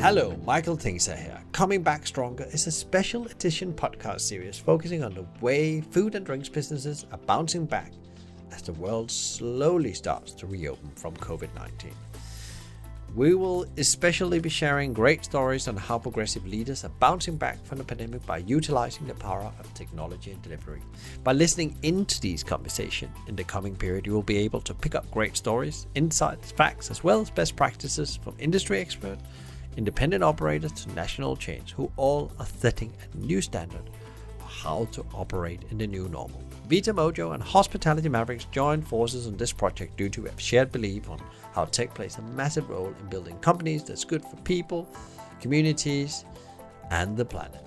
Hello, Michael Tingsa here. Coming Back Stronger is a special edition podcast series focusing on the way food and drinks businesses are bouncing back as the world slowly starts to reopen from COVID-19. We will especially be sharing great stories on how progressive leaders are bouncing back from the pandemic by utilizing the power of technology and delivery. By listening into these conversations in the coming period, you will be able to pick up great stories, insights, facts, as well as best practices from industry experts, independent operators to national chains who all are setting a new standard for how to operate in the new normal. Vita, Mojo and Hospitality Mavericks joined forces on this project due to a shared belief on how tech plays a massive role in building companies that's good for people, communities and the planet.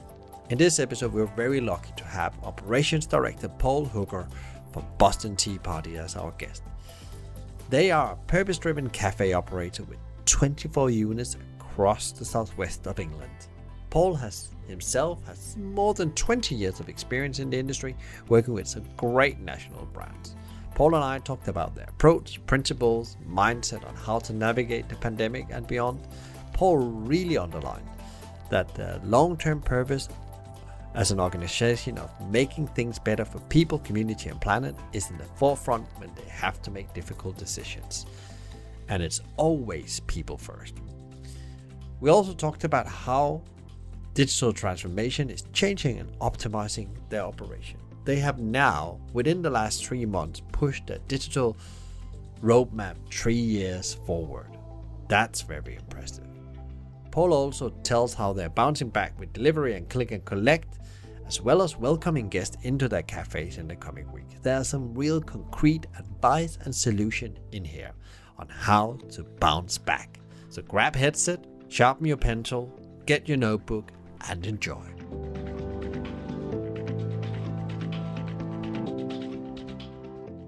In this episode, we're very lucky to have Operations Director Paul Hooker from Boston Tea Party as our guest. They are a purpose-driven cafe operator with 24 units across the southwest of England. Paul himself has more than 20 years of experience in the industry, working with some great national brands. Paul and I talked about their approach, principles, mindset on how to navigate the pandemic and beyond. Paul really underlined that the long-term purpose as an organization of making things better for people, community and planet is in the forefront when they have to make difficult decisions. And it's always people first. We also talked about how digital transformation is changing and optimizing their operation. They have now, within the last 3 months, pushed a digital roadmap 3 years forward. That's very impressive. Paul also tells how they're bouncing back with delivery and click and collect, as well as welcoming guests into their cafes in the coming week. There are some real concrete advice and solution in here on how to bounce back. So grab headset, sharpen your pencil, get your notebook and enjoy.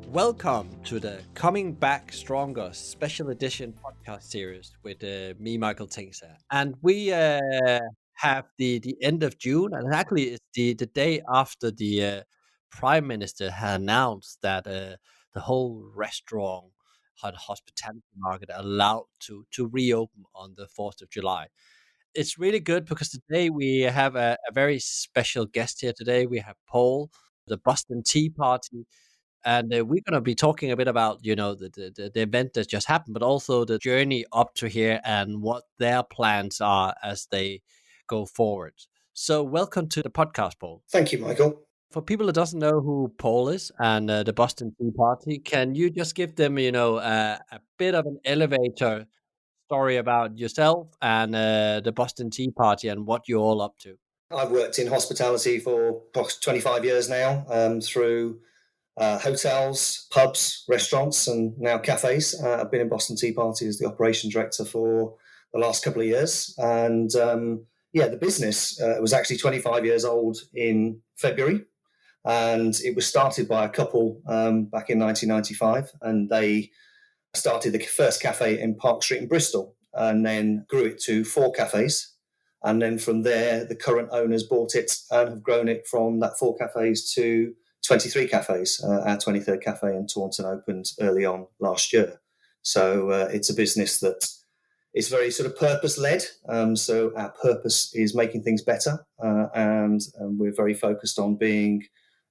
Welcome to the Coming Back Stronger special edition podcast series with me, Michael Tingsa. And we have the end of June, and actually it's the day after the Prime Minister had announced that the whole restaurant and hospitality market are allowed to reopen on the 4th of July. It's really good because today we have a very special guest here today. We have Paul, the Boston Tea Party, and we're going to be talking a bit about, the event that just happened, but also the journey up to here and what their plans are as they go forward. So welcome to the podcast, Paul. Thank you, Michael. For people that doesn't know who Paul is and the Boston Tea Party, can you just give them, a bit of an elevator story about yourself and the Boston Tea Party and what you're all up to? I've worked in hospitality for 25 years now, through hotels, pubs, restaurants, and now cafes. I've been in Boston Tea Party as the operations director for the last couple of years. And the business was actually 25 years old in February. And it was started by a couple back in 1995. And they started the first cafe in Park Street in Bristol and then grew it to 4 cafes. And then from there, the current owners bought it and have grown it from that 4 cafes to 23 cafes. Our 23rd cafe in Taunton opened early on last year. So it's a business that is very sort of purpose-led. So our purpose is making things better. And we're very focused on being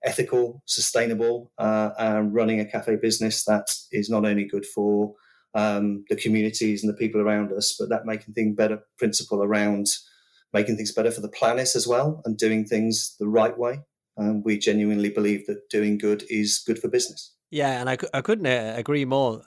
ethical, sustainable, and running a cafe business that is not only good for the communities and the people around us, but that making things better principle around making things better for the planet as well and doing things the right way. We genuinely believe that doing good is good for business. Yeah, and I couldn't agree more,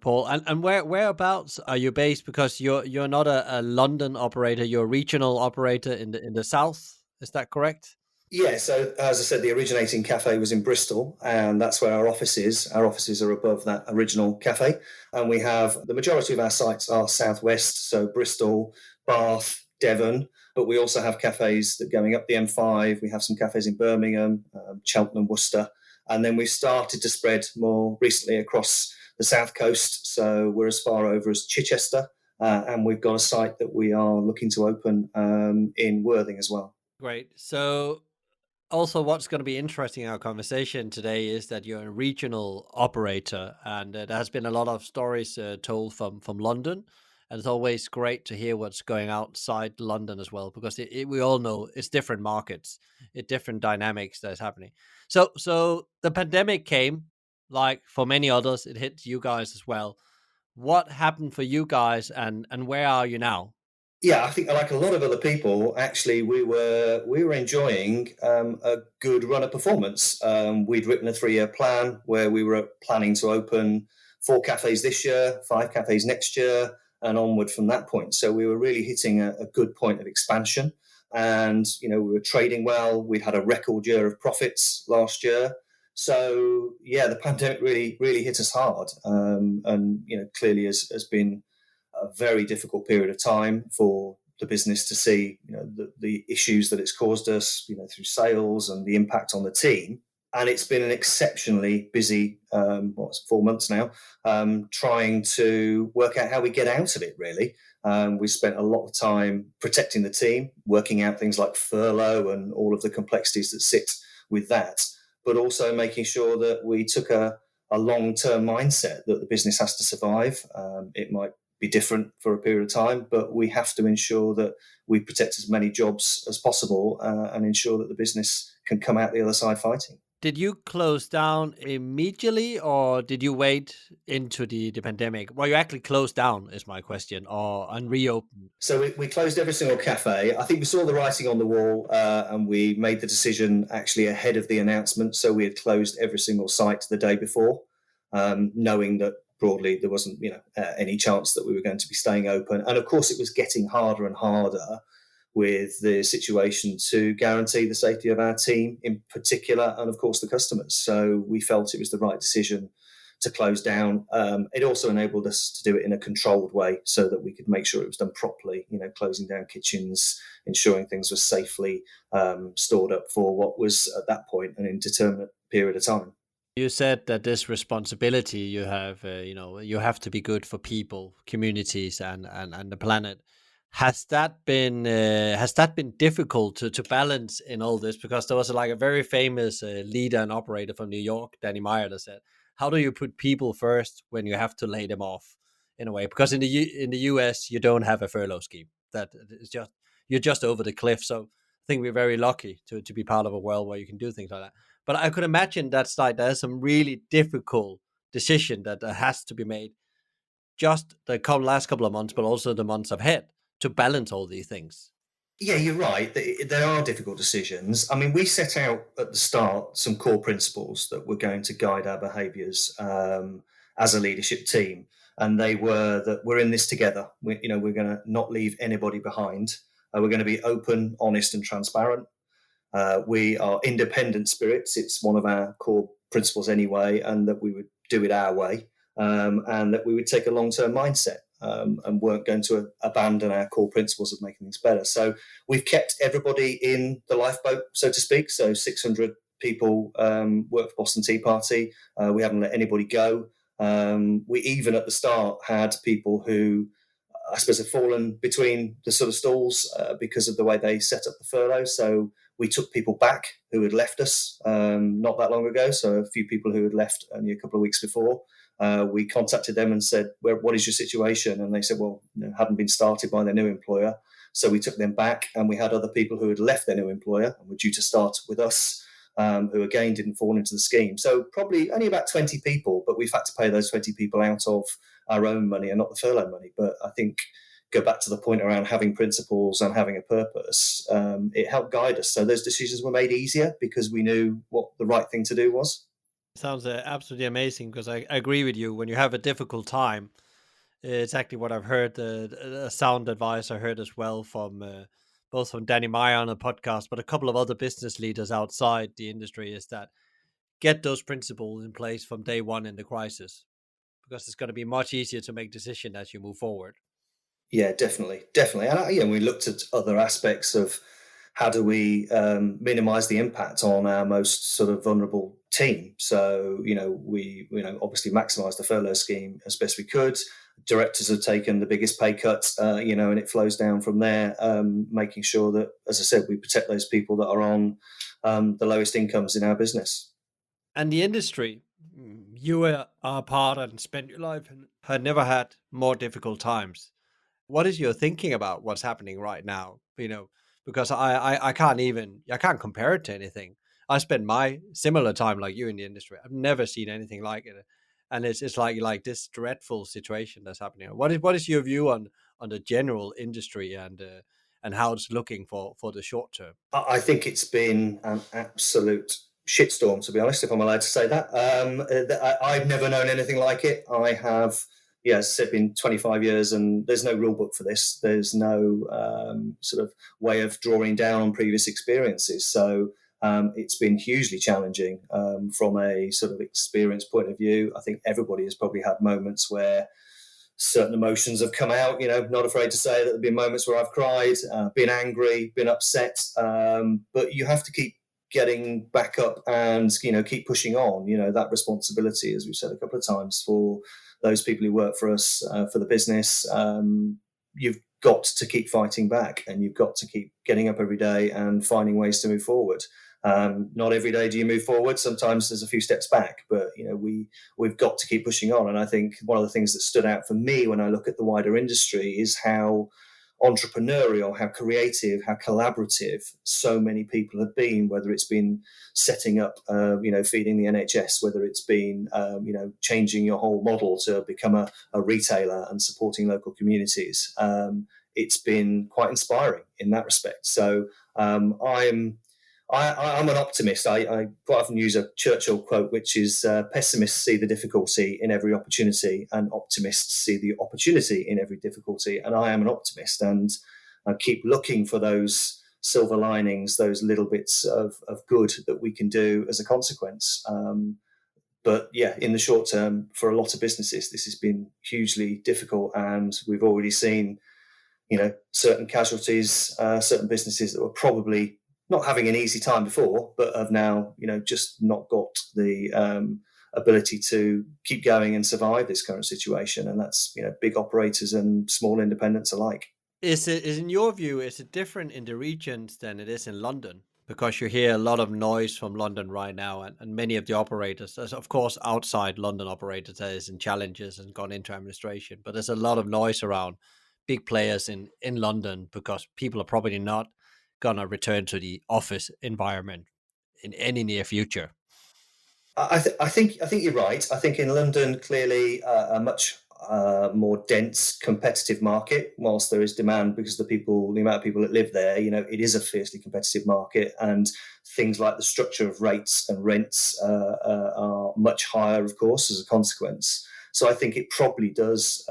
Paul. And whereabouts are you based? Because you're not a London operator, you're a regional operator in the south. Is that correct? Yeah, so as I said, the originating cafe was in Bristol, and that's where our office is. Our offices are above that original cafe, and we have the majority of our sites are southwest, so Bristol, Bath, Devon, but we also have cafes that going up the M5. We have some cafes in Birmingham, Cheltenham, Worcester, and then we've started to spread more recently across the south coast. So we're as far over as Chichester, and we've got a site that we are looking to open in Worthing as well. Great. So also, what's going to be interesting in our conversation today is that you're a regional operator, and there has been a lot of stories told from London And it's always great to hear what's going outside London as well, because we all know it's different markets, it's different dynamics that's happening. So the pandemic came, like for many others, it hit you guys as well. What happened for you guys, and where are you now? Yeah, I think like a lot of other people, actually, we were enjoying a good run of performance. We'd written a 3-year plan where we were planning to open 4 cafes this year, 5 cafes next year, and onward from that point. So we were really hitting a good point of expansion, and we were trading well. We'd had a record year of profits last year. So yeah, the pandemic really hit us hard, and clearly has been a very difficult period of time for the business to see, the issues that it's caused us, through sales and the impact on the team. And it's been an exceptionally busy, 4 months now, trying to work out how we get out of it, really. We spent a lot of time protecting the team, working out things like furlough and all of the complexities that sit with that, but also making sure that we took a long-term mindset that the business has to survive. It might be different for a period of time, but we have to ensure that we protect as many jobs as possible, and ensure that the business can come out the other side fighting. Did you close down immediately, or did you wait into the pandemic? Well, you actually closed down is my question, or and reopened. So we closed every single cafe. I think we saw the writing on the wall, and we made the decision actually ahead of the announcement. So we had closed every single site the day before, knowing that broadly there wasn't any chance that we were going to be staying open. And of course, it was getting harder and harder with the situation to guarantee the safety of our team in particular, and of course the customers. So we felt it was the right decision to close down. It also enabled us to do it in a controlled way so that we could make sure it was done properly, closing down kitchens, ensuring things were safely stored up for what was at that point an indeterminate period of time. You said that this responsibility you have, you have to be good for people, communities, and the planet. Has that been difficult to balance in all this? Because there was like a very famous leader and operator from New York, Danny Meyer, that said, "How do you put people first when you have to lay them off in a way?" Because in the US you don't have a furlough scheme. That is just you're just over the cliff. So I think we're very lucky to be part of a world where you can do things like that. But I could imagine that's like there's some really difficult decision that has to be made just the last couple of months, but also the months ahead to balance all these things. Yeah, you're right. There are difficult decisions. I mean, we set out at the start some core principles that were going to guide our behaviours as a leadership team, and they were that we're in this together. We're going to not leave anybody behind. We're going to be open, honest, and transparent. We are independent spirits. It's one of our core principles anyway, and that we would do it our way, and that we would take a long-term mindset, and weren't going to abandon our core principles of making things better. So we've kept everybody in the lifeboat, so to speak. So 600 people work for Boston Tea Party. We haven't let anybody go. We even at the start had people who I suppose have fallen between the sort of stools because of the way they set up the furlough. So we took people back who had left us not that long ago. So a few people who had left only a couple of weeks before. We contacted them and said, what is your situation? And they said, well, hadn't been started by their new employer. So we took them back, and we had other people who had left their new employer and were due to start with us, who again didn't fall into the scheme. So probably only about 20 people, but we've had to pay those 20 people out of our own money and not the furlough money. But I think go back to the point around having principles and having a purpose, it helped guide us. So those decisions were made easier because we knew what the right thing to do was. Sounds absolutely amazing, because I agree with you. When you have a difficult time, it's exactly what I've heard. A sound advice I heard as well from both from Danny Meyer on a podcast, but a couple of other business leaders outside the industry, is that get those principles in place from day one in the crisis, because it's going to be much easier to make decisions as you move forward. Yeah, definitely. And we looked at other aspects of how do we minimise the impact on our most sort of vulnerable team. So we obviously maximised the furlough scheme as best we could. Directors have taken the biggest pay cut, and it flows down from there, making sure that, as I said, we protect those people that are on the lowest incomes in our business. And the industry you are a part and spent your life in had never had more difficult times. What is your thinking about what's happening right now? Because I can't compare it to anything. I spent my similar time like you in the industry. I've never seen anything like it, and it's like this dreadful situation that's happening. What is your view on the general industry and how it's looking for the short term? I think it's been an absolute shitstorm, to be honest, if I'm allowed to say that. I've never known anything like it. I have, yes, it's been 25 years, and there's no rule book for this. There's no sort of way of drawing down on previous experiences. So it's been hugely challenging from a sort of experience point of view. I think everybody has probably had moments where certain emotions have come out. Not afraid to say that there have been moments where I've cried, been angry, been upset, but you have to keep getting back up and keep pushing on. That responsibility, as we've said a couple of times, for those people who work for us, for the business. You've got to keep fighting back, and you've got to keep getting up every day and finding ways to move forward. Not every day do you move forward. Sometimes there's a few steps back, but we've got to keep pushing on. And I think one of the things that stood out for me when I look at the wider industry is how entrepreneurial, how creative, how collaborative so many people have been, whether it's been setting up, feeding the NHS, whether it's been, changing your whole model to become a retailer and supporting local communities. It's been quite inspiring in that respect. So I'm an optimist. I quite often use a Churchill quote, which is pessimists see the difficulty in every opportunity and optimists see the opportunity in every difficulty. And I am an optimist, and I keep looking for those silver linings, those little bits of good that we can do as a consequence. But yeah, in the short term, for a lot of businesses, this has been hugely difficult, and we've already seen, certain casualties, certain businesses that were probably not having an easy time before, but have now, just not got the ability to keep going and survive this current situation. And that's, big operators and small independents alike. Is in your view, is it different in the regions than it is in London? Because you hear a lot of noise from London right now, and many of the operators, as of course outside London operators, is in challenges and gone into administration. But there's a lot of noise around big players in London because people are probably not gonna return to the office environment in any near future. I think you're right. I think in London, clearly a much more dense, competitive market. Whilst there is demand because the amount of people that live there, it is a fiercely competitive market, and things like the structure of rates and rents are much higher, of course, as a consequence. So I think it probably does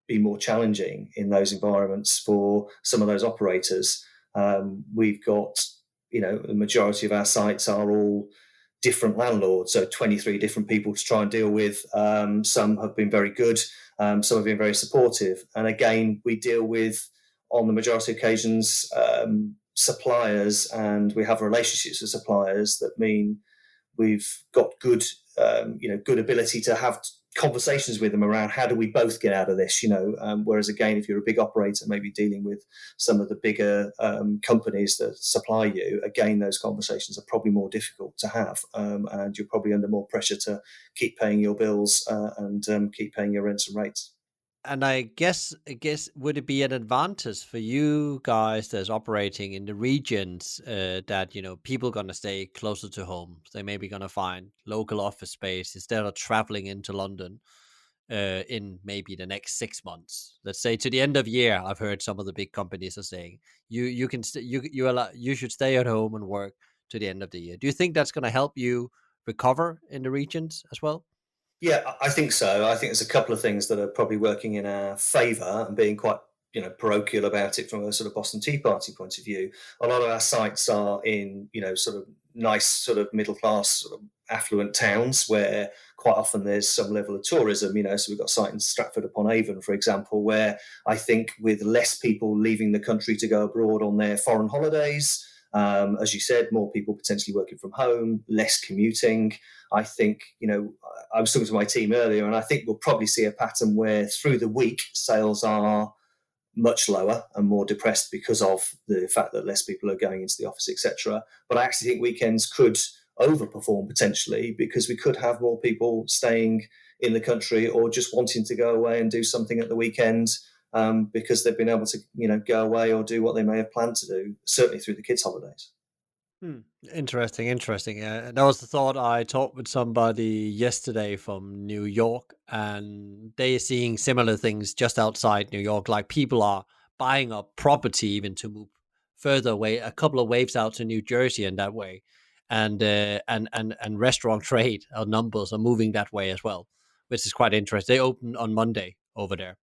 be more challenging in those environments for some of those operators. We've got, the majority of our sites are all different landlords, so 23 different people to try and deal with. Some have been very good, some have been very supportive. And again, we deal with, on the majority of occasions, suppliers, and we have relationships with suppliers that mean we've got good, good ability to have conversations with them around how do we both get out of this. Whereas again, if you're a big operator, maybe dealing with some of the bigger companies that supply you, again, those conversations are probably more difficult to have, and you're probably under more pressure to keep paying your bills and keep paying your rents and rates. And I guess would it be an advantage for you guys that's operating in the regions that people gonna stay closer to home? They maybe gonna find local office space instead of traveling into London in maybe the next 6 months. Let's say to the end of year. I've heard some of the big companies are saying you can you should stay at home and work to the end of the year. Do you think that's gonna help you recover in the regions as well? Yeah, I think so. I think there's a couple of things that are probably working in our favour and being quite, parochial about it from a sort of Boston Tea Party point of view. A lot of our sites are in, sort of nice, sort of middle class, sort of affluent towns where quite often there's some level of tourism. So we've got a site in Stratford upon Avon, for example, where I think with less people leaving the country to go abroad on their foreign holidays, as you said, more people potentially working from home, less commuting. I think, I was talking to my team earlier, and I think we'll probably see a pattern where through the week sales are much lower and more depressed because of the fact that less people are going into the office, etc. But I actually think weekends could overperform potentially because we could have more people staying in the country or just wanting to go away and do something at the weekend. because they've been able to, go away or do what they may have planned to do, certainly through the kids' holidays. Hmm. Interesting, interesting. That was the thought. I talked with somebody yesterday from New York, and they are seeing similar things just outside New York. Like people are buying up property even to move further away, a couple of waves out to New Jersey, and that way, and restaurant trade numbers are moving that way as well, which is quite interesting. They open on Monday over there,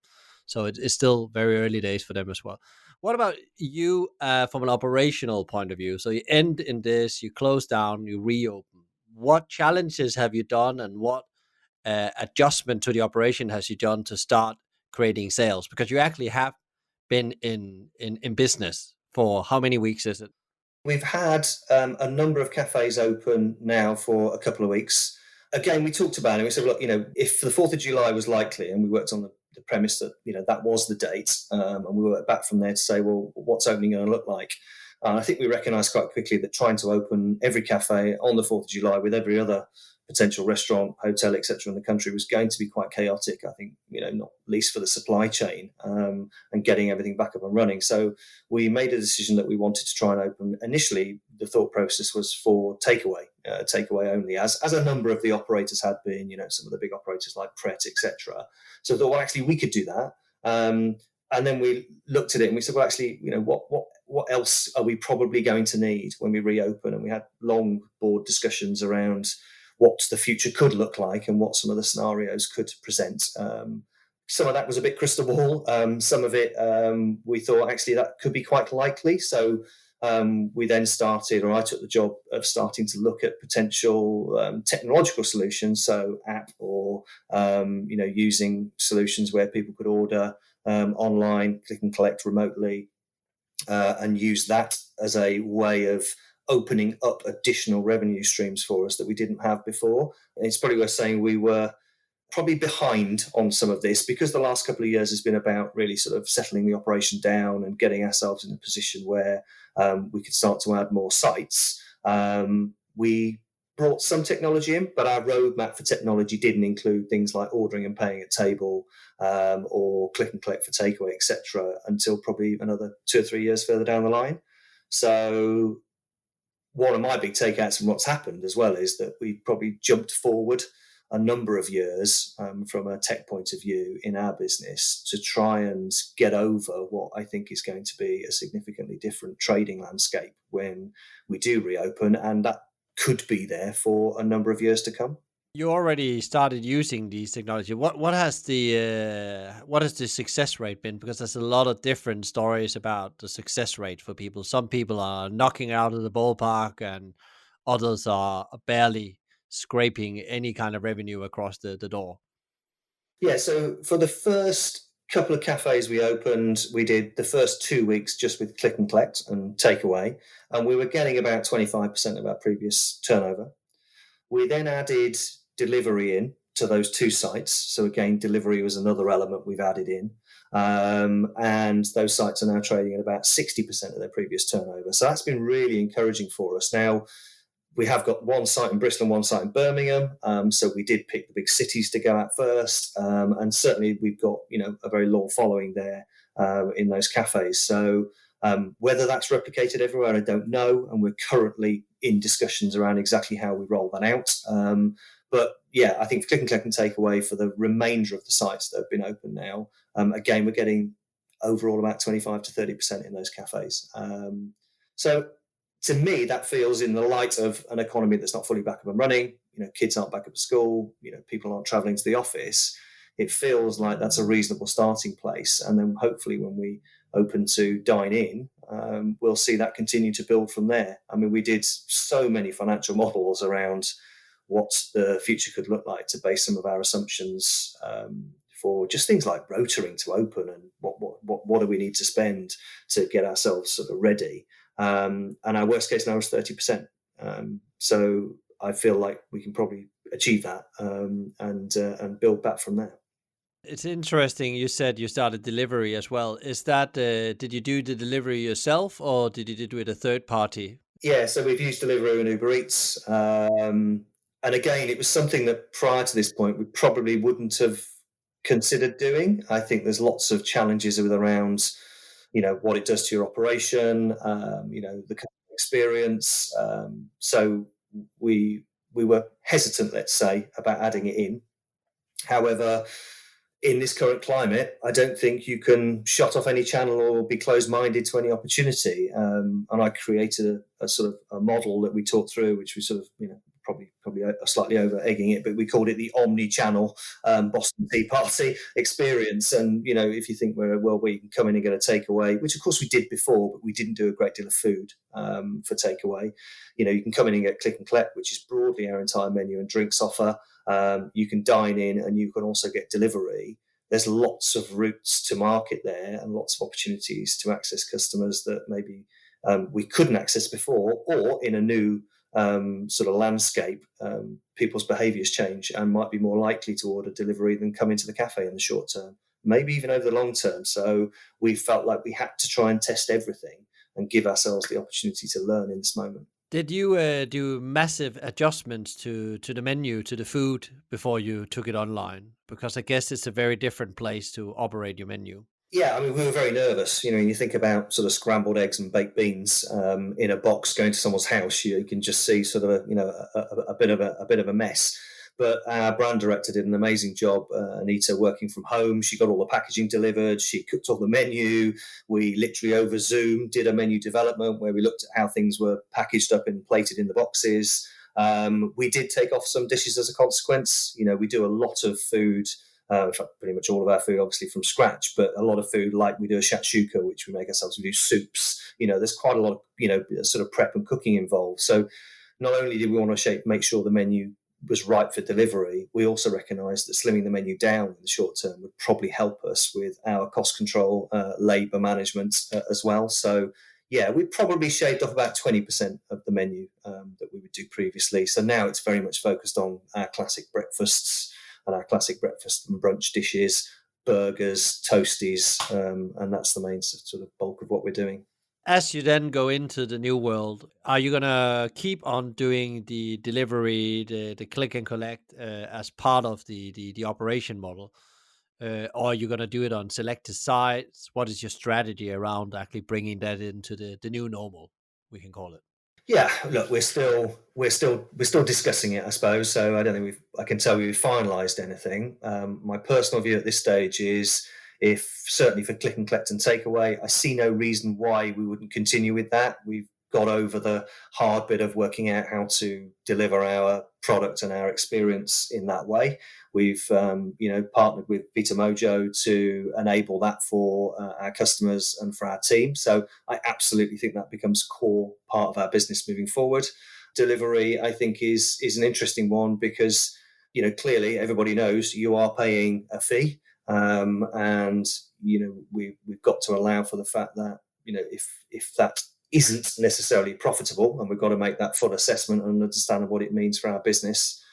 so it's still very early days for them as well. What about you from an operational point of view? So you end in this, you close down, you reopen. What challenges have you done, and what adjustment to the operation has you done to start creating sales? Because you actually have been in business for how many weeks is it? We've had a number of cafes open now for a couple of weeks. Again, we talked about it. We said, look, if the 4th of July was likely, and we worked on the premise that, that was the date, and we worked back from there to say, well, what's opening going to look like? I think we recognised quite quickly that trying to open every cafe on the 4th of July with every other potential restaurant, hotel, etc., in the country was going to be quite chaotic. I think, not least for the supply chain and getting everything back up and running. So we made a decision that we wanted to try and open. Initially, the thought process was for takeaway only, as a number of the operators had been. Some of the big operators like Pret, etc. So I thought, well, actually, we could do that. And then we looked at it and we said, well, actually, what else are we probably going to need when we reopen? And we had long board discussions around what the future could look like and what some of the scenarios could present. Some of that was a bit crystal ball. Some of it we thought actually that could be quite likely. So we then started, or I took the job of starting to look at potential technological solutions, so app or using solutions where people could order online, click and collect remotely, and use that as a way of opening up additional revenue streams for us that we didn't have before. And it's probably worth saying we were probably behind on some of this because the last couple of years has been about really sort of settling the operation down and getting ourselves in a position where we could start to add more sites. We brought some technology in, but our roadmap for technology didn't include things like ordering and paying at table or click and collect for takeaway, etc., until probably another 2 or 3 years further down the line. So one of my big takeouts from what's happened as well is that we've probably jumped forward a number of years from a tech point of view in our business to try and get over what I think is going to be a significantly different trading landscape when we do reopen, and that could be there for a number of years to come. You already started using these technology. What has the success rate been? Because there's a lot of different stories about the success rate for people. Some people are knocking out of the ballpark, and others are barely scraping any kind of revenue across the door. Yeah, so for the first couple of cafes we opened, we did the first 2 weeks just with click and collect and takeaway, and we were getting about 25% of our previous turnover. We then added delivery in to those 2 sites. So again, delivery was another element we've added in. And those sites are now trading at about 60% of their previous turnover. So that's been really encouraging for us. Now, we have got one site in Bristol and one site in Birmingham. So we did pick the big cities to go at first. And certainly we've got, a very loyal following there in those cafes. So whether that's replicated everywhere, I don't know. And we're currently in discussions around exactly how we roll that out. But yeah, I think click and collect and takeaway for the remainder of the sites that have been open now, again, we're getting overall about 25 to 30% in those cafes. So to me, that feels in the light of an economy that's not fully back up and running. Kids aren't back up at school. People aren't traveling to the office. It feels like that's a reasonable starting place. And then hopefully when we open to dine in, we'll see that continue to build from there. I mean, we did so many financial models around what the future could look like to base some of our assumptions for just things like rotoring to open and what do we need to spend to get ourselves sort of ready. And our worst case now is 30%. So I feel like we can probably achieve that and build back from there. It's interesting. You said you started delivery as well. Is that did you do the delivery yourself, or did you do it a third party? Yeah, so we've used Deliveroo and Uber Eats. And again, it was something that prior to this point we probably wouldn't have considered doing. I think there's lots of challenges with around, what it does to your operation, the customer experience. So we were hesitant, let's say, about adding it in. However, in this current climate, I don't think you can shut off any channel or be closed-minded to any opportunity. And I created a sort of a model that we talked through, which we sort of, probably slightly over egging it, but we called it the Omni-Channel Boston Tea Party experience. And, if you think we're a world where you can come in and get a takeaway, which of course we did before, but we didn't do a great deal of food for takeaway. You can come in and get click and collect, which is broadly our entire menu and drinks offer. You can dine in and you can also get delivery. There's lots of routes to market there and lots of opportunities to access customers that maybe we couldn't access before, or in a new sort of landscape, people's behaviours change and might be more likely to order delivery than come into the cafe in the short term, maybe even over the long term. So we felt like we had to try and test everything and give ourselves the opportunity to learn in this moment. Did you do massive adjustments to the menu, to the food, before you took it online? Because I guess it's a very different place to operate your menu. Yeah, I mean, we were very nervous. You think about sort of scrambled eggs and baked beans in a box going to someone's house. You can just see sort of a bit of a mess. But our brand director did an amazing job, Anita, working from home. She got all the packaging delivered. She cooked all the menu. We literally over Zoom did a menu development where we looked at how things were packaged up and plated in the boxes. We did take off some dishes as a consequence. We do a lot of food. In fact, pretty much all of our food, obviously, from scratch, but a lot of food, like we do a shakshuka, which we make ourselves. We do soups. There's quite a lot of, sort of prep and cooking involved. So not only did we want to make sure the menu was right for delivery, we also recognised that slimming the menu down in the short term would probably help us with our cost control, labour management as well. So, yeah, we probably shaved off about 20% of the menu that we would do previously. So now it's very much focused on our classic breakfasts and our classic breakfast and brunch dishes, burgers, toasties, and that's the main sort of bulk of what we're doing. As you then go into the new world, are you going to keep on doing the delivery, the click and collect as part of the operation model? Or are you going to do it on selected sites? What is your strategy around actually bringing that into the new normal, we can call it? Yeah, look, we're still discussing it, I suppose. So I don't think I can tell you we've finalised anything. My personal view at this stage is, if certainly for click and collect and takeaway, I see no reason why we wouldn't continue with that. We've got over the hard bit of working out how to deliver our product and our experience in that way. We've partnered with Mojo to enable that for our customers and for our team. So I absolutely think that becomes a core part of our business moving forward. Delivery, I think, is an interesting one because clearly everybody knows you are paying a fee, and we've got to allow for the fact that if that isn't necessarily profitable, and we've got to make that full assessment and understand what it means for our business.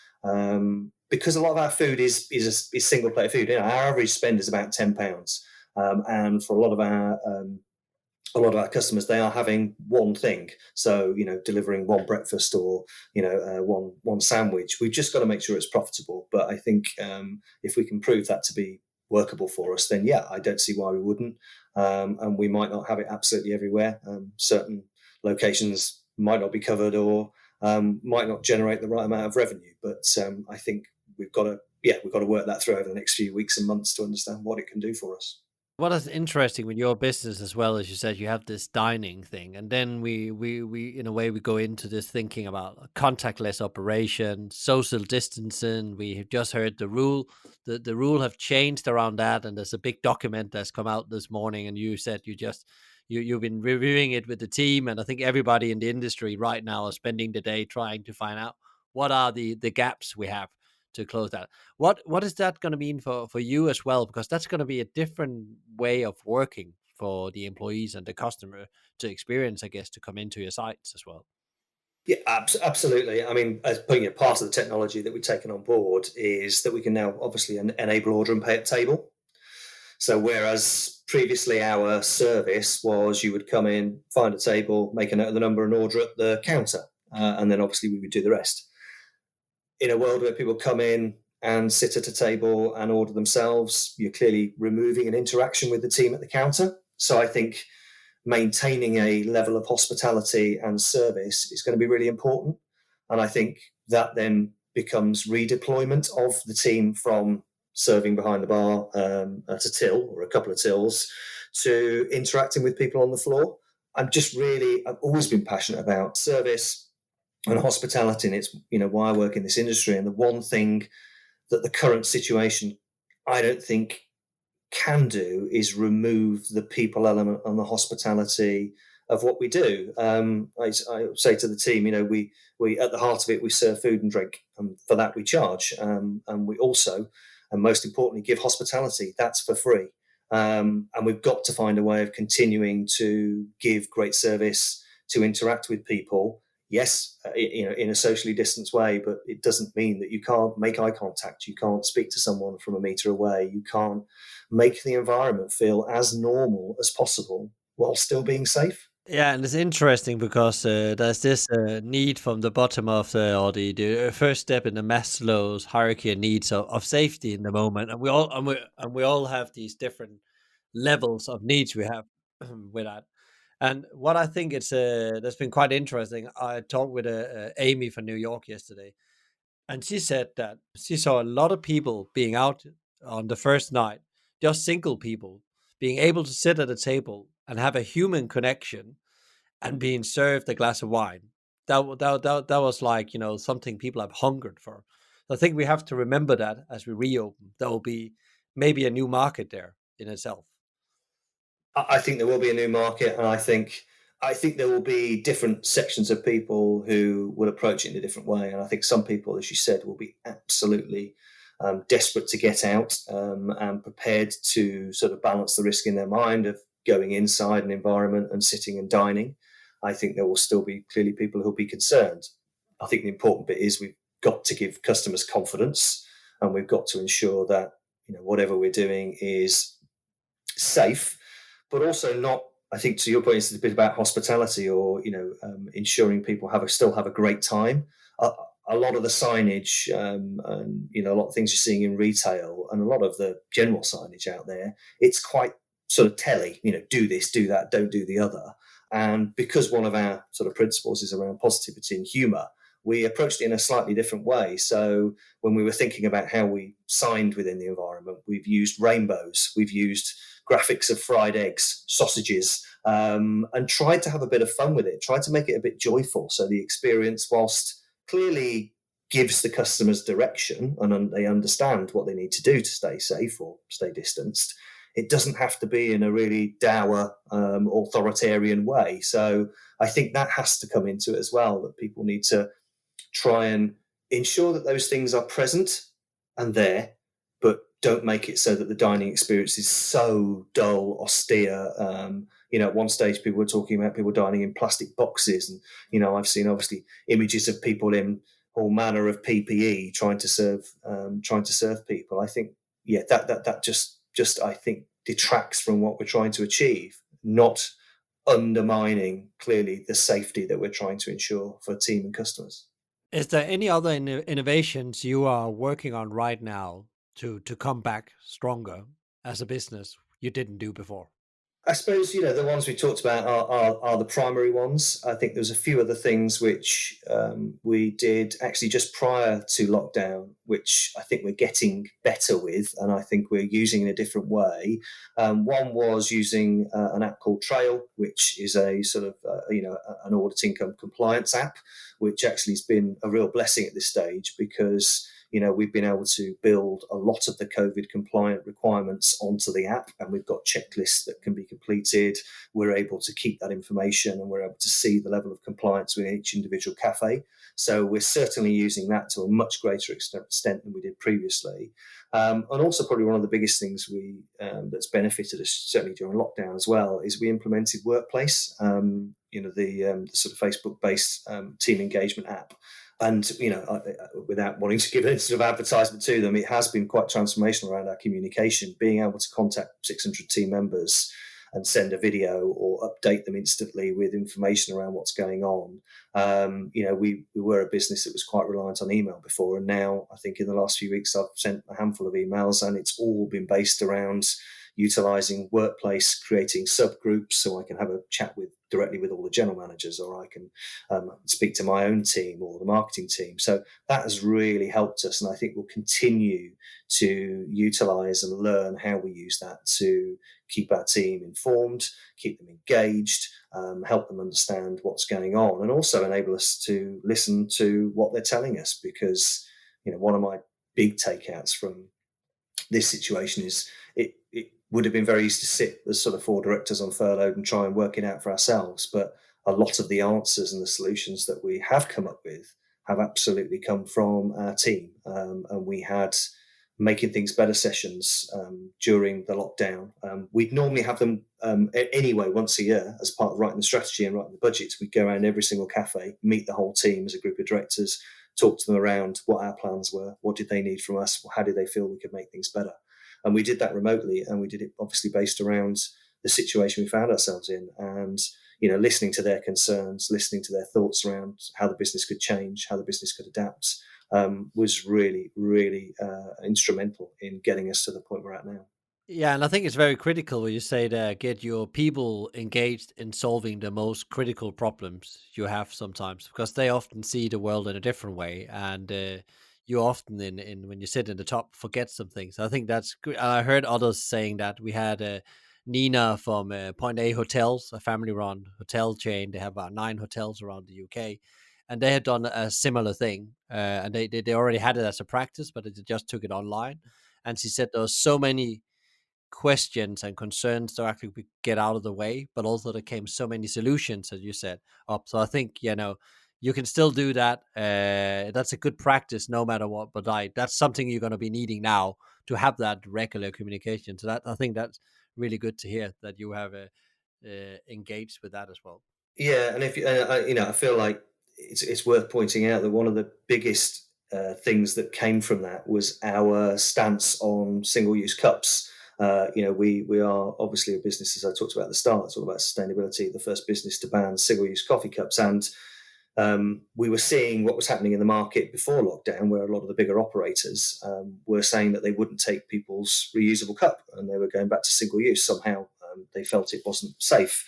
Because a lot of our food is single plate food. Our average spend is about £10, and for a lot of our customers, they are having one thing. So delivering one breakfast or one sandwich. We've just got to make sure it's profitable. But I think if we can prove that to be workable for us, then yeah, I don't see why we wouldn't. And we might not have it absolutely everywhere. Certain locations might not be covered or might not generate the right amount of revenue. But I think we've got to work that through over the next few weeks and months to understand what it can do for us. What is interesting with your business as well, as you said, you have this dining thing, and then we in a way we go into this thinking about contactless operation, social distancing. We have just heard the rule, the rule have changed around that, and there's a big document that's come out this morning, and you said you've been reviewing it with the team, and I think everybody in the industry right now is spending the day trying to find out what are the gaps we have to close that. What is that going to mean for you as well? Because that's going to be a different way of working for the employees and the customer to experience, I guess, to come into your sites as well. Yeah, absolutely. I mean, as part of the technology that we've taken on board is that we can now obviously enable order and pay at table. So whereas previously our service was you would come in, find a table, make a note of the number and order at the counter, and then obviously we would do the rest. In a world where people come in and sit at a table and order themselves. You're clearly removing an interaction with the team at the counter. So I think maintaining a level of hospitality and service is going to be really important. And I think that then becomes redeployment of the team from serving behind the bar at a till or a couple of tills to interacting with people on the floor. I've always been passionate about service and hospitality, and it's why I work in this industry. And the one thing that the current situation, I don't think, can do is remove the people element and the hospitality of what we do. I say to the team, we at the heart of it, we serve food and drink, and for that we charge. And we also, and most importantly, give hospitality. That's for free. And we've got to find a way of continuing to give great service, to interact with people. Yes, in a socially distanced way, but it doesn't mean that you can't make eye contact. You can't speak to someone from a metre away. You can't make the environment feel as normal as possible while still being safe. Yeah, and it's interesting because there's this need from the bottom of the first step in the Maslow's hierarchy of needs of safety in the moment, and we all have these different levels of needs we have with that. And what I think that's been quite interesting. I talked with Amy from New York yesterday, and she said that she saw a lot of people being out on the first night, just single people being able to sit at a table and have a human connection and being served a glass of wine. That was like, something people have hungered for. So I think we have to remember that as we reopen, there will be maybe a new market there in itself. I think there will be a new market, and I think there will be different sections of people who will approach it in a different way. And I think some people, as you said, will be absolutely desperate to get out and prepared to sort of balance the risk in their mind of going inside an environment and sitting and dining. I think there will still be clearly people who will be concerned. I think the important bit is we've got to give customers confidence, and we've got to ensure that whatever we're doing is safe, but also not. I think to your point, it's a bit about hospitality, or ensuring people still have a great time. A lot of the signage, and a lot of things you're seeing in retail, and a lot of the general signage out there, it's quite sort of telly. Do this, do that, don't do the other. And because one of our sort of principles is around positivity and humour, we approached it in a slightly different way. So when we were thinking about how we signed within the environment, we've used rainbows, we've used graphics of fried eggs, sausages, and tried to have a bit of fun with it, tried to make it a bit joyful. So the experience, whilst clearly gives the customers direction and they understand what they need to do to stay safe or stay distanced, it doesn't have to be in a really dour, authoritarian way. So I think that has to come into it as well, that people need to try and ensure that those things are present and there, but don't make it so that the dining experience is so dull, austere. At one stage, people were talking about people dining in plastic boxes, and I've seen obviously images of people in all manner of PPE trying to serve people. I think, that just I think detracts from what we're trying to achieve, not undermining clearly the safety that we're trying to ensure for team and customers. Is there any other innovations you are working on right now to come back stronger as a business you didn't do before? I suppose, the ones we talked about are the primary ones. I think there's a few other things which we did actually just prior to lockdown, which I think we're getting better with, and I think we're using in a different way. One was using an app called Trail, which is a sort of, an auditing compliance app, which actually has been a real blessing at this stage, because we've been able to build a lot of the COVID compliant requirements onto the app, and we've got checklists that can be completed. We're able to keep that information, and we're able to see the level of compliance with each individual cafe. So we're certainly using that to a much greater extent than we did previously. And also probably one of the biggest things that's benefited us certainly during lockdown as well is we implemented Workplace, the sort of Facebook-based team engagement app. And, without wanting to give any sort of advertisement to them, it has been quite transformational around our communication, being able to contact 600 team members and send a video or update them instantly with information around what's going on. We were a business that was quite reliant on email before, and now I think in the last few weeks I've sent a handful of emails, and it's all been based around utilising Workplace, creating subgroups so I can have a chat directly with all the general managers, or I can speak to my own team or the marketing team. So that has really helped us, and I think we'll continue to utilise and learn how we use that to keep our team informed, keep them engaged, help them understand what's going on, and also enable us to listen to what they're telling us. Because one of my big takeouts from this situation is it would have been very easy to sit as sort of 4 directors on furlough and try and work it out for ourselves. But a lot of the answers and the solutions that we have come up with have absolutely come from our team. And we had making things better sessions during the lockdown. We'd normally have them anyway once a year as part of writing the strategy and writing the budgets. We'd go around every single cafe, meet the whole team as a group of directors, talk to them around what our plans were, what did they need from us, how did they feel we could make things better. And we did that remotely, and we did it obviously based around the situation we found ourselves in, and listening to their concerns, listening to their thoughts around how the business could change, how the business could adapt, was really, really instrumental in getting us to the point we're at now. Yeah, and I think it's very critical when you say that get your people engaged in solving the most critical problems you have sometimes, because they often see the world in a different way, and you often in when you sit in the top forget some things. I think that's good. I heard others saying that. We had Nina from Point A Hotels, a family-run hotel chain. They have about 9 hotels around the UK, and they had done a similar thing, and they already had it as a practice, but they just took it online. And she said there was so many questions and concerns to actually get out of the way, but also there came so many solutions, as you said, up. So I think you can still do that. That's a good practice, no matter what. But that's something you're going to be needing now to have that regular communication. So that I think that's really good to hear that you have engaged with that as well. Yeah, and if I feel like it's worth pointing out that one of the biggest things that came from that was our stance on single-use cups. We are obviously a business, as I talked about at the start. It's all about sustainability. The first business to ban single-use coffee cups, and we were seeing what was happening in the market before lockdown, where a lot of the bigger operators were saying that they wouldn't take people's reusable cup and they were going back to single use. Somehow they felt it wasn't safe.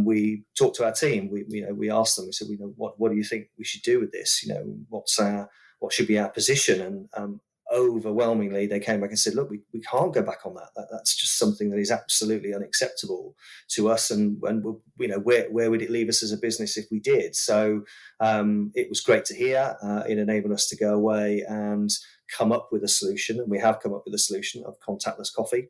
We talked to our team. We asked them. We said, what do you think we should do with this? What should be our position? And overwhelmingly, they came back and said, look, we can't go back on that. That's just something that is absolutely unacceptable to us. And where would it leave us as a business if we did? So it was great to hear. It enabled us to go away and come up with a solution. And we have come up with a solution of contactless coffee,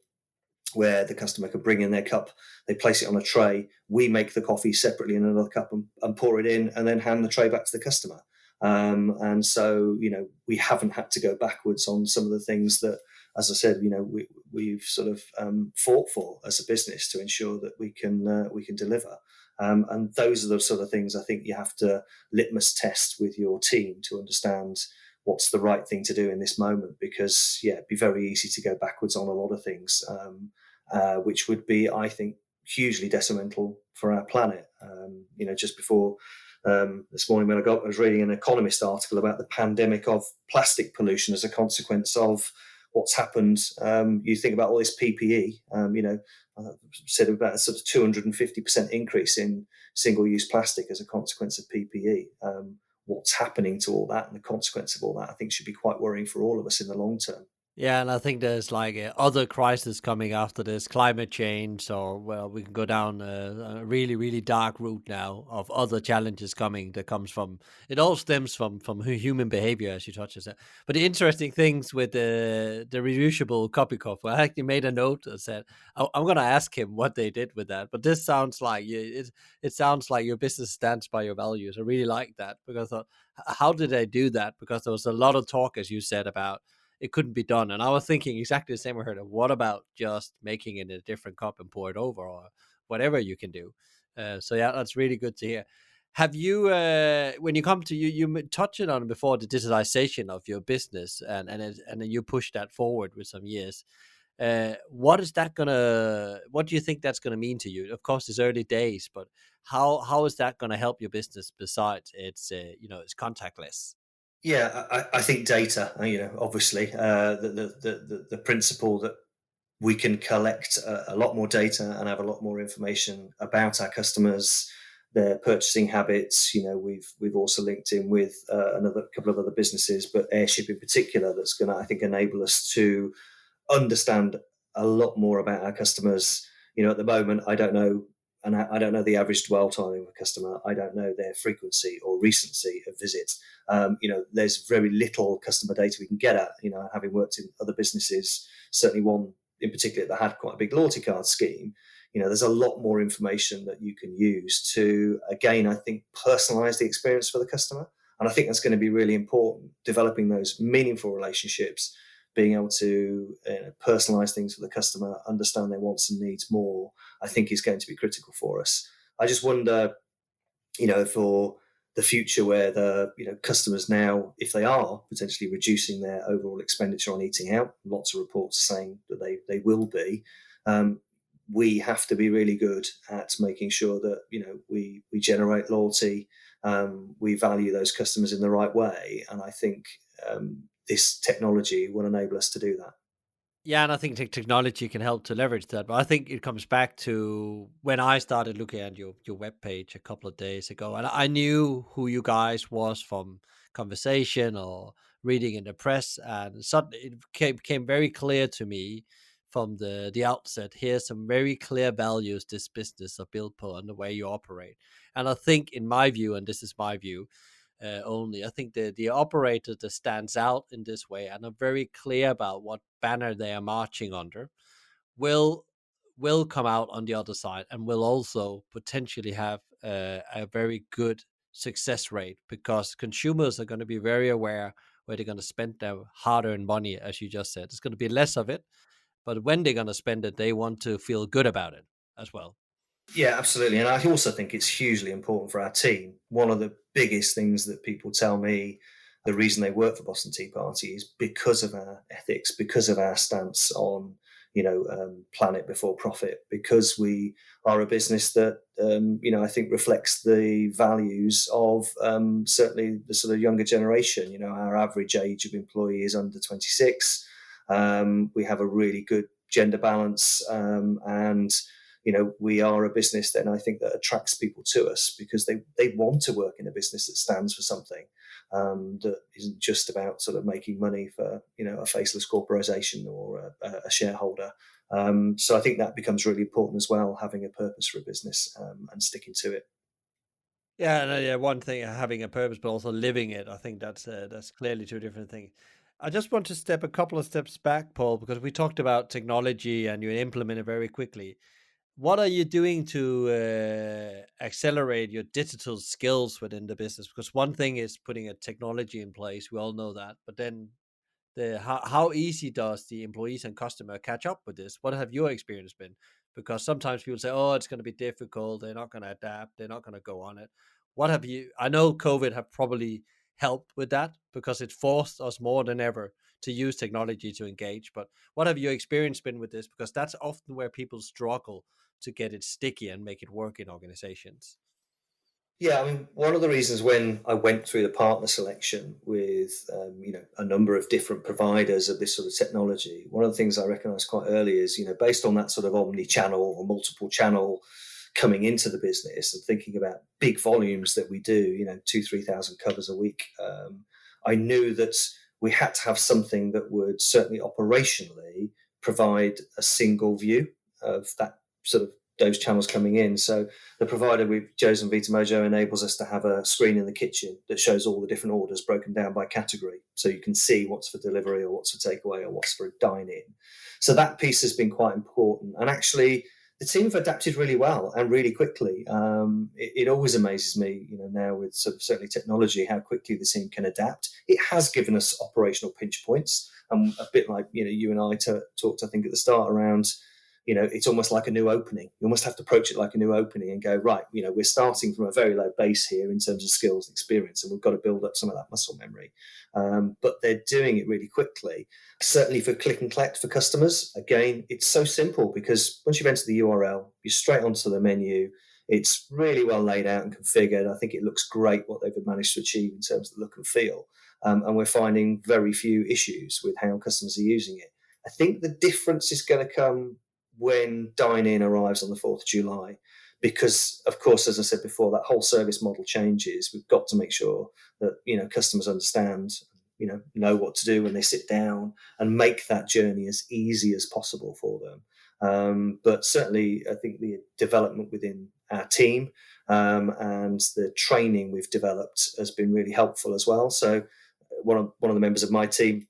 where the customer can bring in their cup, they place it on a tray, we make the coffee separately in another cup and pour it in, and then hand the tray back to the customer. And so, we haven't had to go backwards on some of the things that, as I said, we've sort of fought for as a business to ensure that we can deliver. And those are the sort of things I think you have to litmus test with your team to understand what's the right thing to do in this moment, because it'd be very easy to go backwards on a lot of things, which would be, I think, hugely detrimental for our planet. Just before this morning when I was reading an Economist article about the pandemic of plastic pollution as a consequence of what's happened. You think about all this PPE, I said about a sort of 250% increase in single-use plastic as a consequence of PPE. What's happening to all that and the consequence of all that, I think, should be quite worrying for all of us in the long term. Yeah, and I think there's other crises coming after this, climate change, or we can go down a really, really dark route now of other challenges coming. That comes from it all stems from human behavior, as you touched on. But the interesting things with the reusable copy cup, I actually made a note that said I'm going to ask him what they did with that. But this sounds like it sounds like your business stands by your values. I really like that, because I thought, how did they do that? Because there was a lot of talk, as you said, about it couldn't be done. And I was thinking exactly the same. I heard of what about just making it in a different cup and pour it over, or whatever you can do. So yeah, that's really good to hear. Have you, when you come to you touched on before the digitalization of your business, and then you pushed that forward with some years. What is that gonna? What do you think that's gonna mean to you? Of course, it's early days, but how is that gonna help your business besides it's contactless? Yeah, I think data. Obviously, the principle that we can collect a lot more data and have a lot more information about our customers, their purchasing habits. We've also linked in with another couple of other businesses, but Airship in particular, that's going to, I think, enable us to understand a lot more about our customers. At the moment, I don't know, and I don't know the average dwell time of a customer. I don't know their frequency or recency of visits. There's very little customer data we can get at. Having worked in other businesses, certainly one in particular that had quite a big loyalty card scheme. There's a lot more information that you can use to, again, I think, personalize the experience for the customer. And I think that's going to be really important, developing those meaningful relationships, being able to personalize things for the customer, understand their wants and needs more, I think is going to be critical for us. I just wonder, for the future where the customers now, if they are potentially reducing their overall expenditure on eating out, lots of reports saying that they will be, we have to be really good at making sure that we generate loyalty, we value those customers in the right way, and I think this technology will enable us to do that. Yeah, and I think technology can help to leverage that. But I think it comes back to when I started looking at your webpage a couple of days ago, and I knew who you guys was from conversation or reading in the press, and suddenly it became very clear to me from the outset. Here's some very clear values this business are built upon and the way you operate. And I think, in my view, and this is my view, only. I think the operator that stands out in this way and are very clear about what banner they are marching under will come out on the other side and will also potentially have a very good success rate, because consumers are going to be very aware where they're going to spend their hard-earned money, as you just said. It's going to be less of it, but when they're going to spend it, they want to feel good about it as well. Yeah, absolutely. And I also think it's hugely important for our team. One of the biggest things that people tell me, the reason they work for Boston Tea Party, is because of our ethics, because of our stance on, planet before profit, because we are a business that, I think reflects the values of certainly the sort of younger generation. Our average age of employee is under 26. We have a really good gender balance, and we are a business then I think that attracts people to us because they want to work in a business that stands for something, that isn't just about sort of making money for a faceless corporation or a shareholder. So I think that becomes really important as well, having a purpose for a business, and sticking to it. Yeah, no, yeah. One thing, having a purpose, but also living it. I think that's clearly two different things. I just want to step a couple of steps back, Paul, because we talked about technology and you implement it very quickly. What are you doing to accelerate your digital skills within the business? Because one thing is putting a technology in place. We all know that, but then how easy does the employees and customer catch up with this? What have your experience been? Because sometimes people say, oh, it's going to be difficult, they're not going to adapt, they're not going to go on it. What have you I know COVID have probably helped with that because it forced us more than ever to use technology to engage, but what have your experience been with this? Because that's often where people struggle to get it sticky and make it work in organizations. Yeah, I mean, one of the reasons when I went through the partner selection with a number of different providers of this sort of technology, one of the things I recognised quite early is based on that sort of omni-channel or multiple channel coming into the business and thinking about big volumes that we do, 2,000-3,000 covers a week. I knew that we had to have something that would certainly operationally provide a single view of that sort of those channels coming in. So the provider we've chosen, Vita Mojo, enables us to have a screen in the kitchen that shows all the different orders broken down by category. So you can see what's for delivery or what's for takeaway or what's for dine-in. So that piece has been quite important. And actually, the team have adapted really well and really quickly. It always amazes me, now with sort of certainly technology, how quickly the team can adapt. It has given us operational pinch points. A bit like, you and I talked, I think, at the start around, it's almost like a new opening. You almost have to approach it like a new opening and go, right, we're starting from a very low base here in terms of skills and experience, and we've got to build up some of that muscle memory. But they're doing it really quickly. Certainly for click and collect for customers, again, it's so simple because once you've entered the URL, you're straight onto the menu. It's really well laid out and configured. I think it looks great what they've managed to achieve in terms of the look and feel. And we're finding very few issues with how customers are using it. I think the difference is going to come when dine-in arrives on the 4th of July, because, of course, as I said before, that whole service model changes. We've got to make sure that, customers understand, know what to do when they sit down and make that journey as easy as possible for them. But certainly, I think the development within our team and the training we've developed has been really helpful as well. So one of the members of my team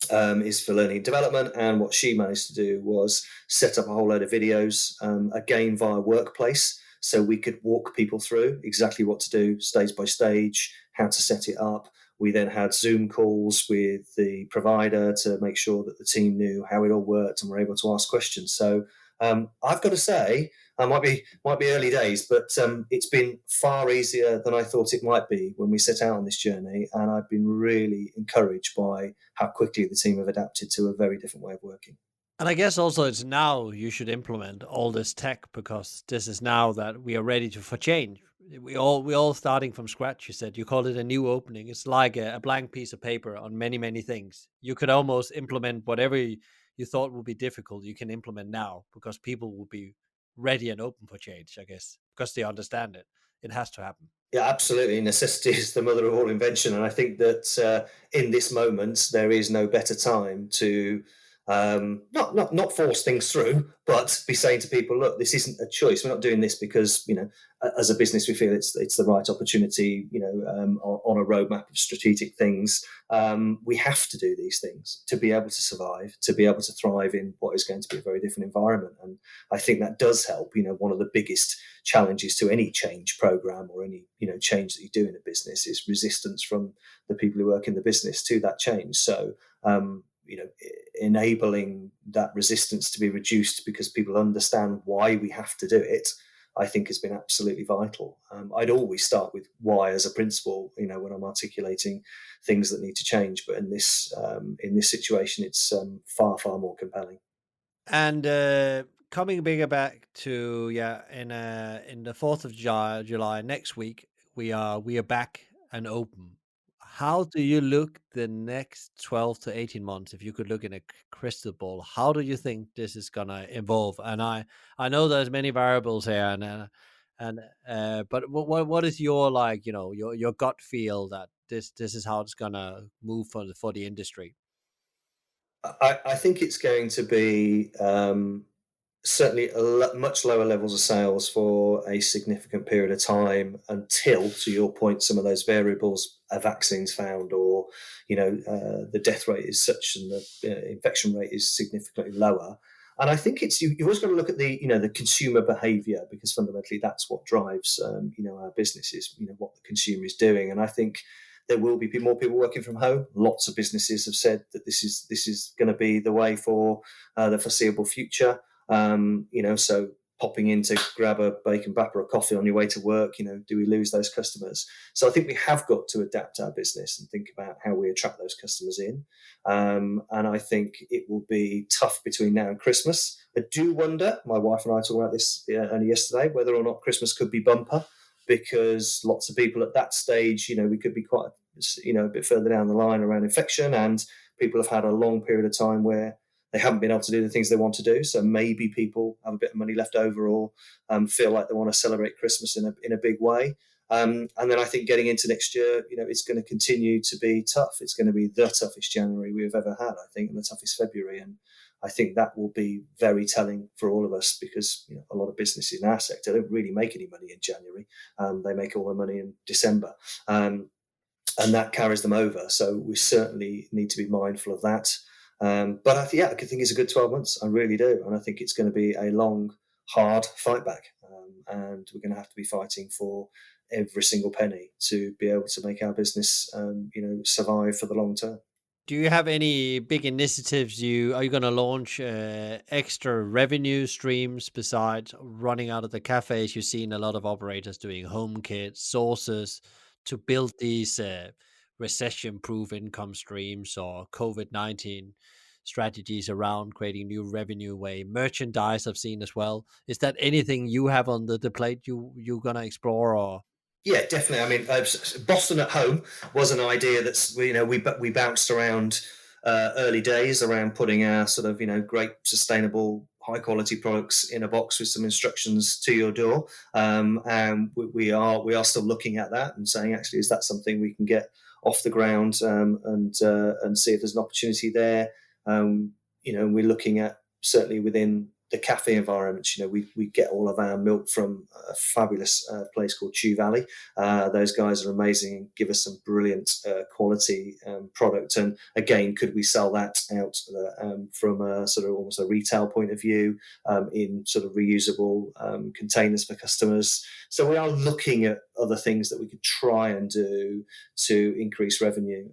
is for learning and development, and what she managed to do was set up a whole load of videos, again via Workplace, so we could walk people through exactly what to do stage by stage, how to set it up. We then had Zoom calls with the provider to make sure that the team knew how it all worked and were able to ask questions. So I've got to say, might be early days, but it's been far easier than I thought it might be when we set out on this journey, and I've been really encouraged by how quickly the team have adapted to a very different way of working. And I guess also it's now you should implement all this tech, because this is now that we are ready for change. We all starting from scratch. You said you call it a new opening. It's like a blank piece of paper on many things. You could almost implement whatever you thought would be difficult. You can implement now because people will be ready and open for change, I guess, because they understand it. It has to happen. Yeah, absolutely. Necessity is the mother of all invention, and I think that in this moment there is no better time to not force things through, but be saying to people, look, this isn't a choice. We're not doing this because as a business we feel it's the right opportunity. On a roadmap of strategic things, we have to do these things to be able to survive, to be able to thrive in what is going to be a very different environment. And I think that does help. One of the biggest challenges to any change program or any change that you do in a business is resistance from the people who work in the business to that change. So enabling that resistance to be reduced because people understand why we have to do it, I think has been absolutely vital. I'd always start with why as a principle, when I'm articulating things that need to change. But in this situation, it's far more compelling. And coming bigger back to in the 4th of July next week, we are back and open. How do you look the next 12 to 18 months? If you could look in a crystal ball, how do you think this is gonna evolve? And I know there's many variables here, but what is your your gut feel that this is how it's gonna move for the industry? I think it's going to be certainly much lower levels of sales for a significant period of time until, to your point, some of those variables, a vaccine's found, or the death rate is such and the infection rate is significantly lower. And I think you've always got to look at the consumer behaviour, because fundamentally that's what drives our business is what the consumer is doing. And I think there will be more people working from home. Lots of businesses have said that this is going to be the way for the foreseeable future. So popping in to grab a bacon bap or a coffee on your way to work, do we lose those customers? So I think we have got to adapt our business and think about how we attract those customers in. And I think it will be tough between now and Christmas. I do wonder, my wife and I talked about this only yesterday, whether or not Christmas could be bumper, because lots of people at that stage, we could be quite, a bit further down the line around infection, and people have had a long period of time where they haven't been able to do the things they want to do. So maybe people have a bit of money left over, or feel like they want to celebrate Christmas in a big way. And then I think getting into next year, it's going to continue to be tough. It's going to be the toughest January we've ever had, I think, and the toughest February. And I think that will be very telling for all of us, because a lot of businesses in our sector don't really make any money in January. They make all their money in December. And that carries them over. So we certainly need to be mindful of that. But I think it's a good 12 months. I really do. And I think it's going to be a long, hard fight back. And we're going to have to be fighting for every single penny to be able to make our business, survive for the long term. Do you have any big initiatives? Are you going to launch extra revenue streams besides running out of the cafes? You've seen a lot of operators doing home kits, sources to build these recession-proof income streams or COVID-19 strategies around creating new revenue way. Merchandise I've seen as well. Is that anything you have on the plate you're gonna explore or? Yeah, definitely. I mean, Boston at home was an idea that's we bounced around early days around putting our sort of great sustainable high quality products in a box with some instructions to your door, and we are still looking at that and saying, actually, is that something we can get off the ground, and see if there's an opportunity there. We're looking at, certainly within the cafe environments, we get all of our milk from a fabulous place called Chew Valley. Those guys are amazing and give us some brilliant quality product. And again, could we sell that out from a sort of almost a retail point of view, in sort of reusable containers for customers? So we are looking at other things that we could try and do to increase revenue.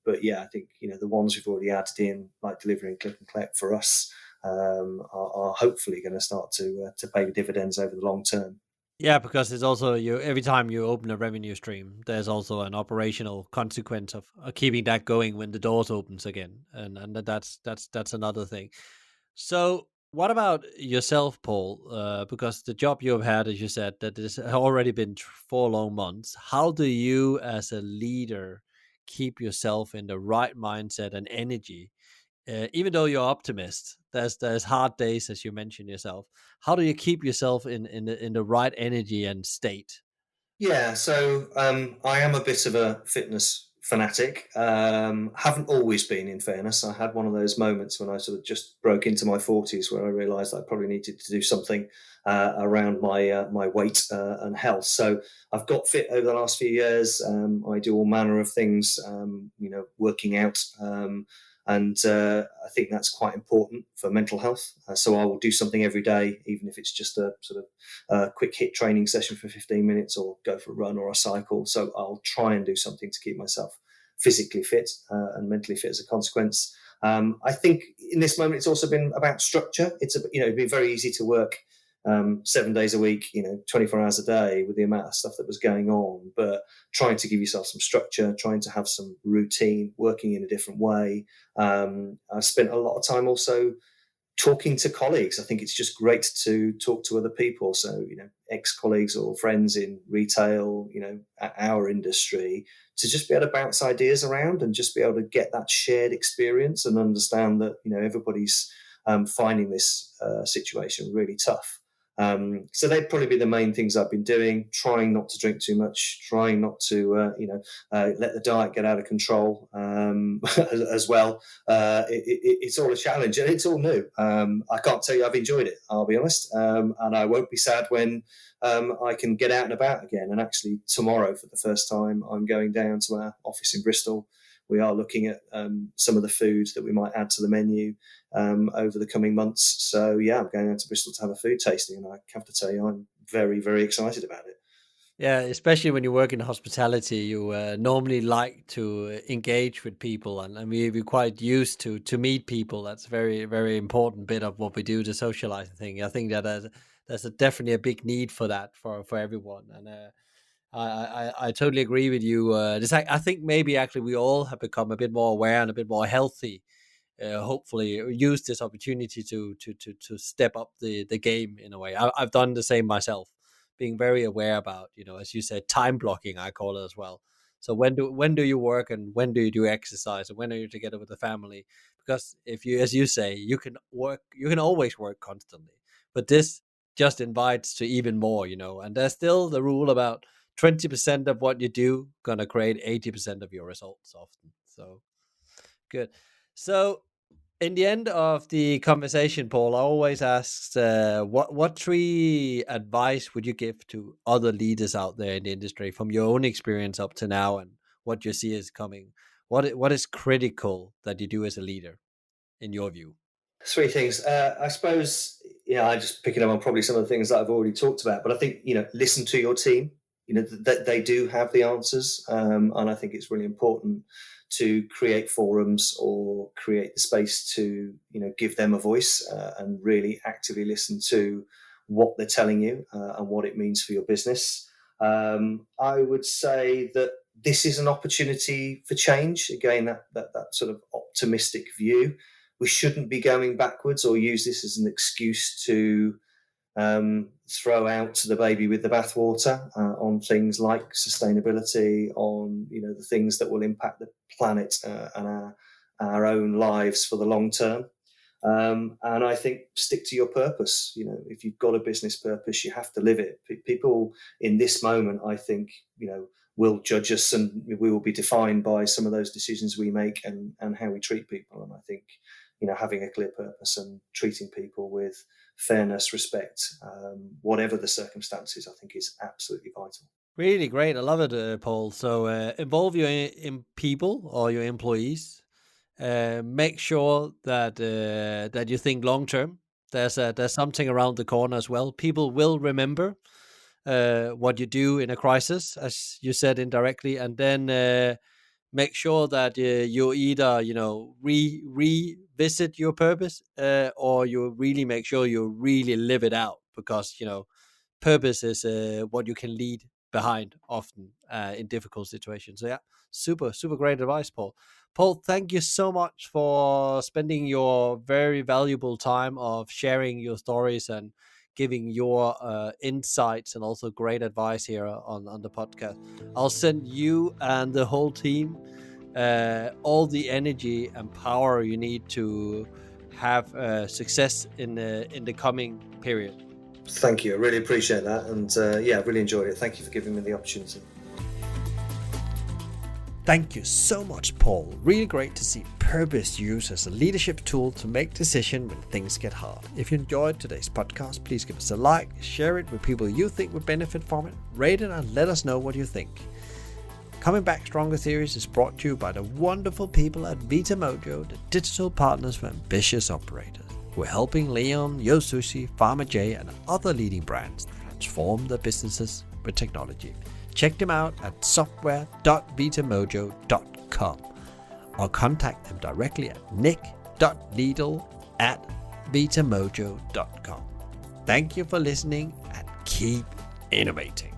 But yeah, I think the ones we've already added in, like delivery and click and collect for us, are hopefully going to start to pay dividends over the long term. Yeah, because it's also you every time you open a revenue stream, there's also an operational consequence of keeping that going when the doors opens again, and that's another thing. So, what about yourself, Paul? Because the job you've had, as you said, that has already been 4 long months. How do you, as a leader, keep yourself in the right mindset and energy even though you're optimist, there's hard days, as you mentioned yourself. How do you keep yourself in the right energy and state? Yeah, so I am a bit of a fitness fanatic. Haven't always been, in fairness. I had one of those moments when I sort of just broke into my 40s where I realised I probably needed to do something around my weight and health. So I've got fit over the last few years. I do all manner of things, working out. And I think that's quite important for mental health. So I will do something every day, even if it's just a sort of quick hit training session for 15 minutes, or go for a run or a cycle. So I'll try and do something to keep myself physically fit and mentally fit as a consequence. I think in this moment, it's also been about structure. It'd been very easy to work 7 days a week, 24 hours a day with the amount of stuff that was going on, but trying to give yourself some structure, trying to have some routine, working in a different way. I spent a lot of time also talking to colleagues. I think it's just great to talk to other people. So, ex-colleagues or friends in retail, our industry, to just be able to bounce ideas around and just be able to get that shared experience and understand that, everybody's finding this situation really tough. So they'd probably be the main things I've been doing, trying not to drink too much, trying not to, let the diet get out of control, as well. It's all a challenge and it's all new. I can't tell you I've enjoyed it, I'll be honest. And I won't be sad when I can get out and about again. And actually tomorrow, for the first time, I'm going down to our office in Bristol. We are looking at some of the food that we might add to the menu over the coming months. So yeah, I'm going out to Bristol to have a food tasting, and I have to tell you, I'm very, very excited about it. Yeah, especially when you work in hospitality, you normally like to engage with people, and we're quite used to meet people. That's very, very important bit of what we do, the socializing thing. I think that there's definitely a big need for that for everyone, and I totally agree with you. I think maybe actually we all have become a bit more aware and a bit more healthy. Hopefully, use this opportunity to step up the game in a way. I've done the same myself, being very aware about, as you said, time blocking. I call it as well. So when do you work and when do you do exercise and when are you together with the family? Because if you, as you say, you can always work constantly, but this just invites to even more, And there's still the rule about 20% of what you do gonna create 80% of your results often. So good. So in the end of the conversation, Paul, I always ask, what three advice would you give to other leaders out there in the industry from your own experience up to now and what you see is coming? What is critical that you do as a leader, in your view? Three things. I suppose, I just picking up on probably some of the things that I've already talked about, but I think, listen to your team. That they do have the answers, and I think it's really important to create forums or create the space to, give them a voice and really actively listen to what they're telling you and what it means for your business. I would say that this is an opportunity for change. Again, that sort of optimistic view. We shouldn't be going backwards or use this as an excuse to throw out the baby with the bathwater on things like sustainability, on the things that will impact the planet and our own lives for the long term. And I think stick to your purpose. If you've got a business purpose, you have to live it. People in this moment, I think, will judge us, and we will be defined by some of those decisions we make and how we treat people. And I think, having a clear purpose and treating people with fairness, respect, whatever the circumstances, I think is absolutely vital. Really great. I love it, Paul. So involve your in people or your employees. Make sure that you think long term. There's something around the corner as well. People will remember what you do in a crisis, as you said indirectly, and then make sure that you either revisit your purpose or you really make sure you really live it out, because purpose is what you can lead behind often in difficult situations. So yeah, super great advice, Paul. Paul, thank you so much for spending your very valuable time of sharing your stories and giving your insights and also great advice here on the podcast. I'll send you and the whole team all the energy and power you need to have success in the coming period. Thank you. I really appreciate that. And I really enjoyed it. Thank you for giving me the opportunity. Thank you so much, Paul. Really great to see purpose used as a leadership tool to make decisions when things get hard. If you enjoyed today's podcast, please give us a like, share it with people you think would benefit from it, rate it, and let us know what you think. Coming Back Stronger series is brought to you by the wonderful people at Vita Mojo, the digital partners for ambitious operators, who are helping Leon, Yo Sushi, Farmer J, and other leading brands transform their businesses with technology. Check them out at software.vitamojo.com or contact them directly at nick.needle@vitamojo.com. Thank you for listening and keep innovating.